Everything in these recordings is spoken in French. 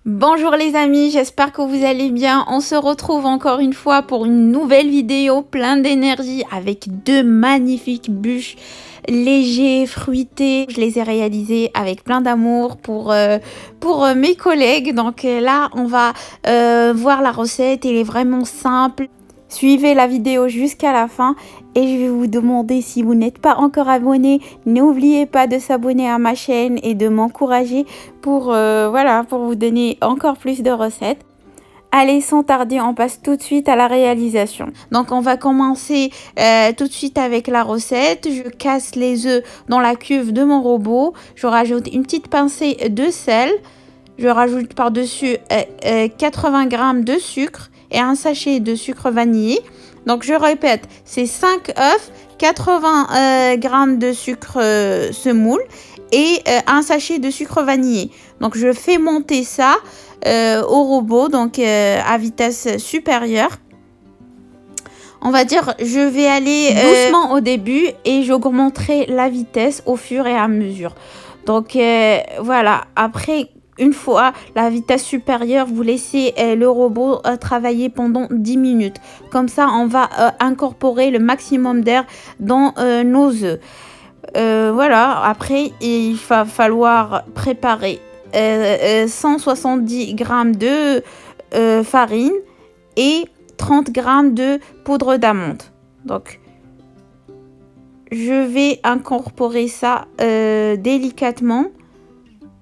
Bonjour les amis, j'espère que vous allez bien. On se retrouve encore une fois pour une nouvelle vidéo plein d'énergie avec deux magnifiques bûches légers, fruités. Je les ai réalisées avec plein d'amour pour mes collègues. Donc là, on va voir la recette. Elle est vraiment simple. Suivez la vidéo jusqu'à la fin et je vais vous demander si vous n'êtes pas encore abonné, n'oubliez pas de s'abonner à ma chaîne et de m'encourager pour vous donner encore plus de recettes. Allez, sans tarder, on passe tout de suite à la réalisation. Donc, on va commencer tout de suite avec la recette. Je casse les œufs dans la cuve de mon robot. Je rajoute une petite pincée de sel. Je rajoute par-dessus 80 g de sucre et un sachet de sucre vanillé. Donc, je répète, c'est 5 œufs, 80 g de sucre semoule et un sachet de sucre vanillé. Donc, je fais monter ça au robot, donc à vitesse supérieure. On va dire, je vais aller doucement au début et j'augmenterai la vitesse au fur et à mesure. Donc, voilà, après... Une fois la vitesse supérieure, vous laissez le robot travailler pendant 10 minutes. Comme ça, on va incorporer le maximum d'air dans nos œufs. Voilà, après, il va falloir préparer 170 g de farine et 30 g de poudre d'amande. Donc, je vais incorporer ça délicatement.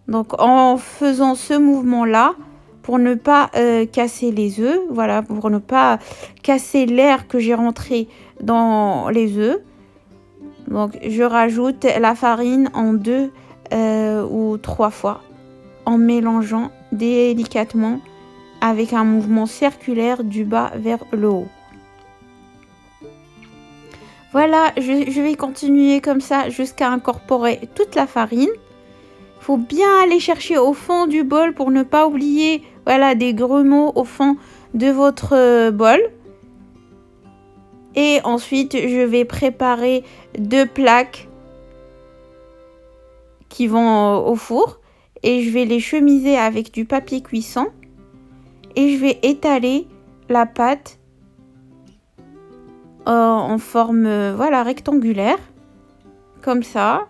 Donc, en faisant ce mouvement-là, pour ne pas casser les œufs, voilà, pour ne pas casser l'air que j'ai rentré dans les œufs. Donc, je rajoute la farine en 2 ou 3 fois, en mélangeant délicatement avec un mouvement circulaire du bas vers le haut. Voilà, je vais continuer comme ça jusqu'à incorporer toute la farine. Faut bien aller chercher au fond du bol pour ne pas oublier, voilà, des grumeaux au fond de votre bol. Et ensuite, je vais préparer 2 plaques qui vont au four. Et je vais les chemiser avec du papier cuisson. Et je vais étaler la pâte en forme, voilà, rectangulaire. Comme ça.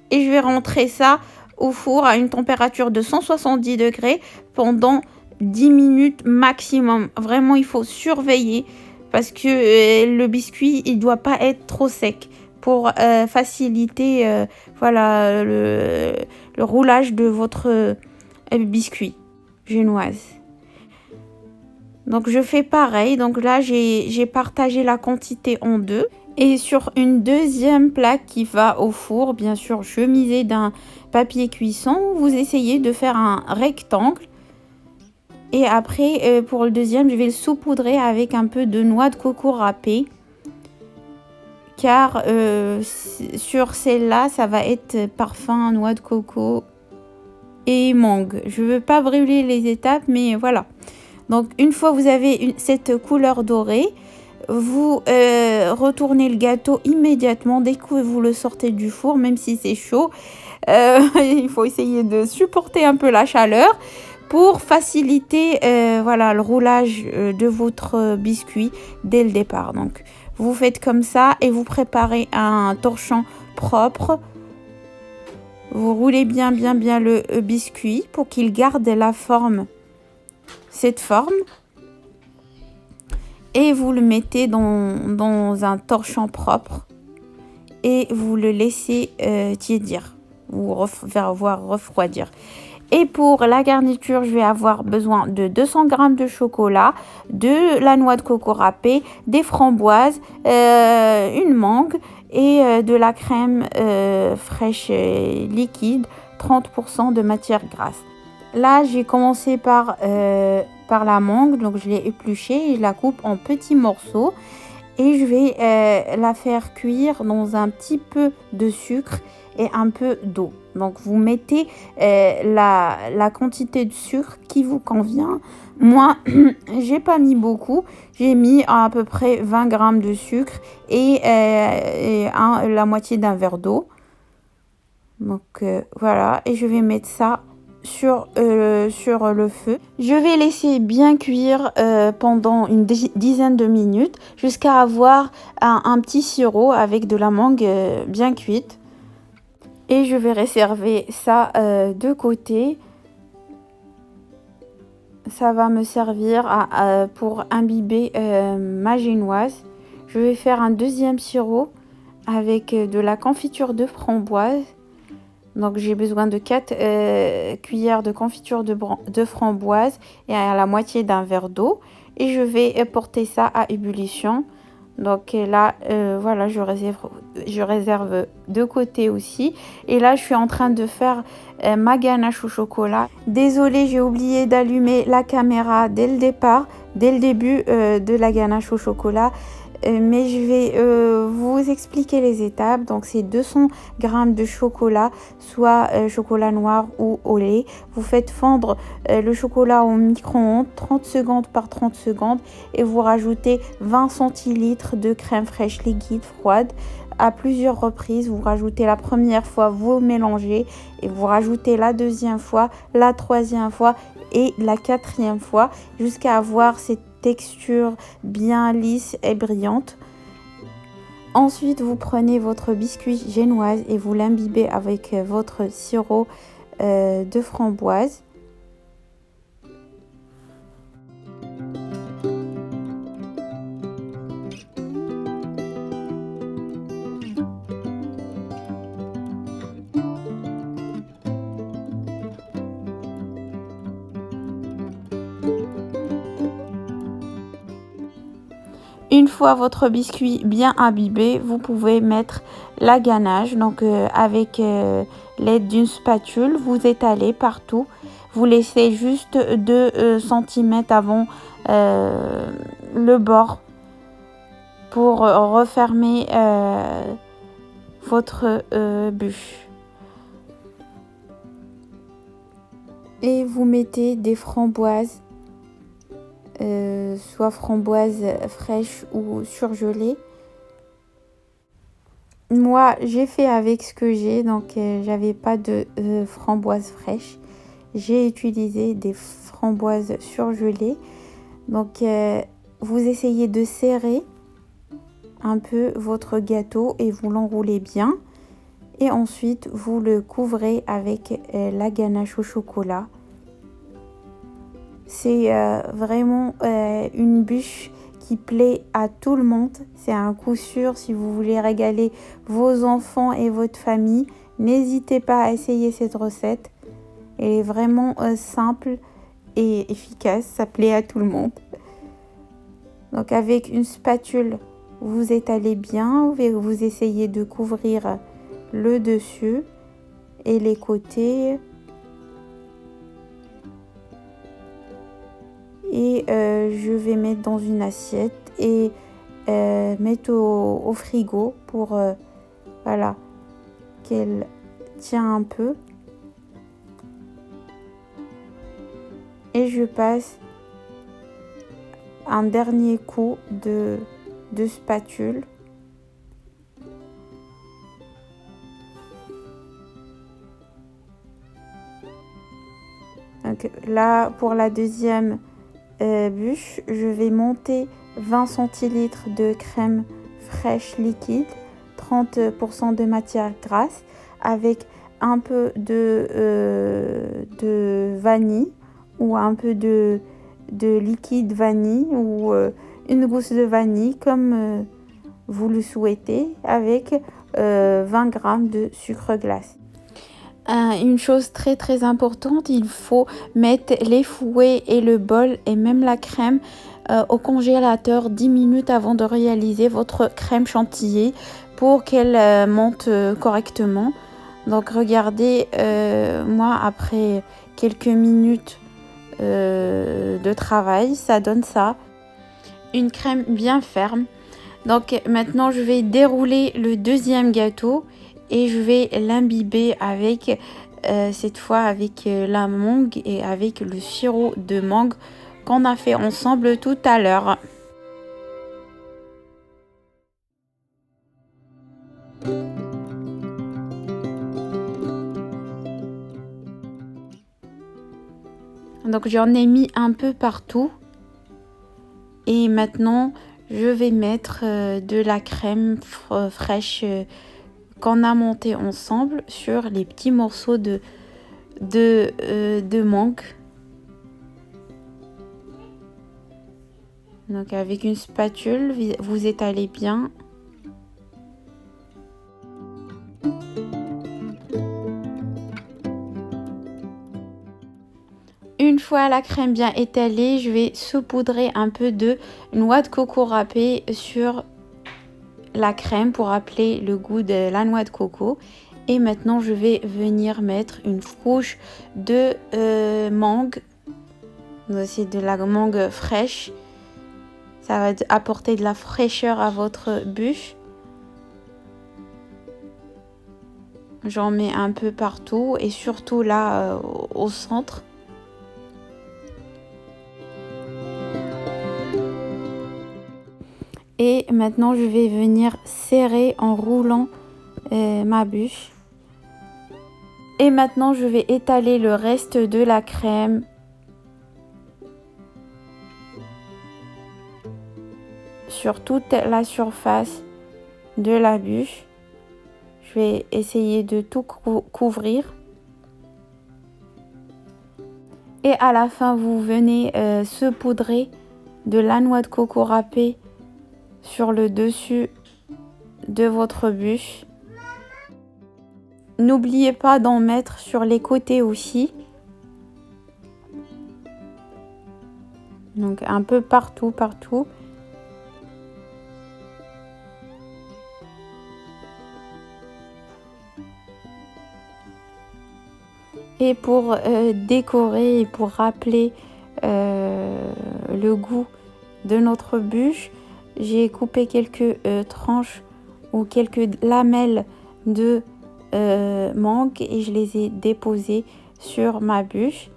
Et je vais rentrer ça au four à une température de 170 degrés pendant 10 minutes maximum. Vraiment, il faut surveiller parce que le biscuit, il ne doit pas être trop sec pour faciliter voilà, le roulage de votre biscuit génoise. Donc, je fais pareil. Donc là, j'ai partagé la quantité en deux. Et sur une deuxième plaque qui va au four, bien sûr chemisée d'un papier cuisson, vous essayez de faire un rectangle. Et après, pour le deuxième, je vais le saupoudrer avec un peu de noix de coco râpée. Car sur celle-là, ça va être parfum, noix de coco et mangue. Je ne veux pas brûler les étapes, mais voilà. Donc, une fois que vous avez cette couleur dorée, vous retournez le gâteau immédiatement dès que vous le sortez du four, même si c'est chaud. Il faut essayer de supporter un peu la chaleur pour faciliter voilà, le roulage de votre biscuit dès le départ. Donc, vous faites comme ça et vous préparez un torchon propre. Vous roulez bien le biscuit pour qu'il garde la forme, cette forme. Et vous le mettez dans un torchon propre et vous le laissez tiédir ou voir refroidir. Et pour la garniture, je vais avoir besoin de 200 g de chocolat, de la noix de coco râpée, des framboises, une mangue et de la crème fraîche liquide, 30% de matière grasse. Là, j'ai commencé par la mangue, donc je l'ai épluchée et je la coupe en petits morceaux et je vais la faire cuire dans un petit peu de sucre et un peu d'eau. Donc vous mettez la quantité de sucre qui vous convient. Moi, j'ai pas mis beaucoup, j'ai mis à peu près 20 g de sucre et la moitié d'un verre d'eau. Donc voilà, et je vais mettre ça sur le feu. Je vais laisser bien cuire pendant une dizaine de minutes jusqu'à avoir un petit sirop avec de la mangue bien cuite. Et je vais réserver ça de côté. Ça va me servir pour imbiber ma génoise. Je vais faire un deuxième sirop avec de la confiture de framboise. Donc j'ai besoin de 4 cuillères de confiture de framboise et à la moitié d'un verre d'eau. Et je vais porter ça à ébullition. Donc là, voilà, je réserve de côté aussi. Et là, je suis en train de faire ma ganache au chocolat. Désolée, j'ai oublié d'allumer la caméra dès le départ, dès le début de la ganache au chocolat. Mais je vais vous expliquer les étapes. Donc c'est 200 g de chocolat, soit chocolat noir ou au lait. Vous faites fondre le chocolat au micro-ondes 30 secondes par 30 secondes et vous rajoutez 20 centilitres de crème fraîche liquide froide à plusieurs reprises. Vous rajoutez la première fois, vous mélangez et vous rajoutez la deuxième fois, la troisième fois et la quatrième fois jusqu'à avoir cette texture bien lisse et brillante. Ensuite, vous prenez votre biscuit génoise et vous l'imbibez avec votre sirop de framboise. Une fois votre biscuit bien imbibé, vous pouvez mettre la ganache. Donc avec l'aide d'une spatule, vous étalez partout. Vous laissez juste 2 cm avant le bord pour refermer votre bûche. Et vous mettez des framboises. Soit framboise fraîche ou surgelée. Moi, j'ai fait avec ce que j'ai, donc j'avais pas de framboise fraîche. J'ai utilisé des framboises surgelées. Donc, vous essayez de serrer un peu votre gâteau et vous l'enroulez bien. Et ensuite, vous le couvrez avec la ganache au chocolat. C'est vraiment une bûche qui plaît à tout le monde. C'est un coup sûr si vous voulez régaler vos enfants et votre famille. N'hésitez pas à essayer cette recette. Elle est vraiment simple et efficace. Ça plaît à tout le monde. Donc avec une spatule, vous étalez bien. Vous essayez de couvrir le dessus et les côtés. Et je vais mettre dans une assiette et mettre au frigo pour voilà, qu'elle tient un peu. Et je passe un dernier coup de spatule. Donc là, pour la deuxième bûche, je vais monter 20 centilitres de crème fraîche liquide, 30% de matière grasse, avec un peu de vanille ou un peu de liquide vanille ou une gousse de vanille comme vous le souhaitez, avec 20 g de sucre glace. Une chose très importante, il faut mettre les fouets et le bol et même la crème au congélateur 10 minutes avant de réaliser votre crème chantilly pour qu'elle monte correctement. Donc regardez, moi après quelques minutes de travail, ça donne ça, une crème bien ferme. Donc maintenant je vais dérouler le deuxième gâteau et je vais l'imbiber avec cette fois avec la mangue et avec le sirop de mangue qu'on a fait ensemble tout à l'heure. Donc j'en ai mis un peu partout. Et maintenant, je vais mettre de la crème fraîche qu'on a montée ensemble sur les petits morceaux de mangue. Donc avec une spatule, vous étalez bien. Une fois la crème bien étalée, je vais saupoudrer un peu de noix de coco râpée sur la crème pour appeler le goût de la noix de coco. Et maintenant, je vais venir mettre une couche de mangue. C'est de la mangue fraîche. Ça va apporter de la fraîcheur à votre bûche. J'en mets un peu partout et surtout là au centre. Et maintenant, je vais venir serrer en roulant ma bûche. Et maintenant, je vais étaler le reste de la crème sur toute la surface de la bûche. Je vais essayer de tout couvrir. Et à la fin, vous venez saupoudrer de la noix de coco râpée sur le dessus de votre bûche. N'oubliez pas d'en mettre sur les côtés aussi. Donc un peu partout. Et pour décorer et pour rappeler le goût de notre bûche, j'ai coupé quelques tranches ou quelques lamelles de mangue et je les ai déposées sur ma bûche.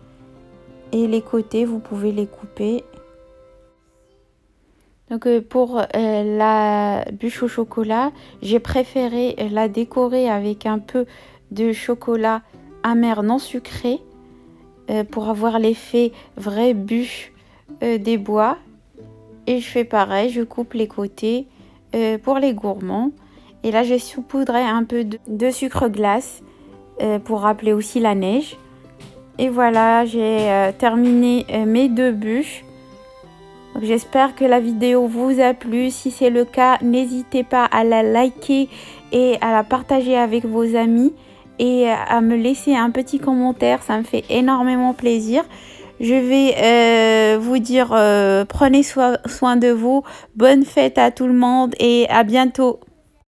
Et les côtés, vous pouvez les couper. Donc pour la bûche au chocolat, j'ai préféré la décorer avec un peu de chocolat amer non sucré pour avoir l'effet vraie bûche des bois. Et je fais pareil, je coupe les côtés pour les gourmands. Et là, j'ai saupoudré un peu de sucre glace pour rappeler aussi la neige. Et voilà, j'ai terminé mes deux bûches. J'espère que la vidéo vous a plu. Si c'est le cas, n'hésitez pas à la liker et à la partager avec vos amis et à me laisser un petit commentaire. Ça me fait énormément plaisir. Je vais vous dire, prenez soin de vous. Bonne fête à tout le monde et à bientôt.